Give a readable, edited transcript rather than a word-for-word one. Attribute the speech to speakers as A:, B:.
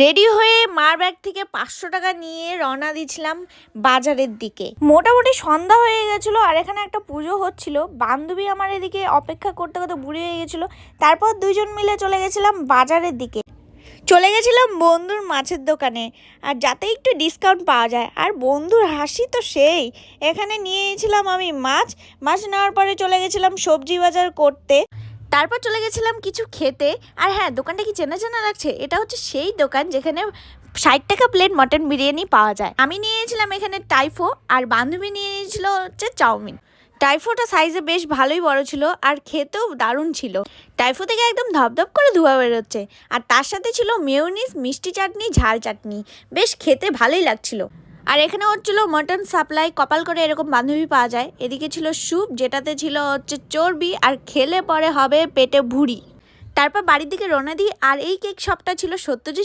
A: Ready হয়ে মার bag থেকে 500 টাকা নিয়ে রওনা দিয়েছিলাম বাজারের দিকে। মোটামুটি সন্ধ্যা হয়ে গেছিলো আর এখানে একটা পুজো হচ্ছিল। বান্ধবী আমার এদিকে অপেক্ষা করতে করতে বুড়ি হয়ে গেছিলো। তারপর দুইজন মিলে চলে গেছিলাম বাজারের দিকে। চলে গেছিলাম বন্ধুর মাছের দোকানে, আর যাতে একটু ডিসকাউন্ট পাওয়া যায়। আর বন্ধুর হাসি তো সেই। এখানে নিয়েছিলাম আমি মাছ নেওয়ার পরে চলে গেছিলাম সবজি বাজার করতে। তারপর চলে গেছিলাম কিছু খেতে। আর হ্যাঁ, দোকানটা কি চেনা চেনা লাগছে, এটা হচ্ছে সেই দোকান যেখানে 60 টাকা প্লেট মটন বিরিয়ানি পাওয়া যায়। আমি নিয়েছিলাম এখানে টাইফো, আর বান্ধবী নিয়ে নিয়েছিল হচ্ছে চাউমিন। টাইফোটা সাইজে বেশ ভালোই বড় ছিল আর খেতেও দারুণ ছিল। টাইফো থেকে একদম ধপধপ করে ধোঁয়া বেরোচ্ছে। আর তার সাথে ছিল মেয়োনিজ, মিষ্টি চাটনি, ঝাল চাটনি। বেশ খেতে ভালোই লাগছিল। আর এখানে হচ্ছিল মটন সাপ্লাই। কপাল করে এরকম বান্ধবী পাওয়া যায়। এদিকে ছিল স্যুপ, যেটাতে ছিল হচ্ছে চর্বি, আর খেলে পরে হবে পেটে ভুঁড়ি। তারপর বাড়ির দিকে রওনা দিই। আর এই কেক শপটা ছিল সত্যজিৎ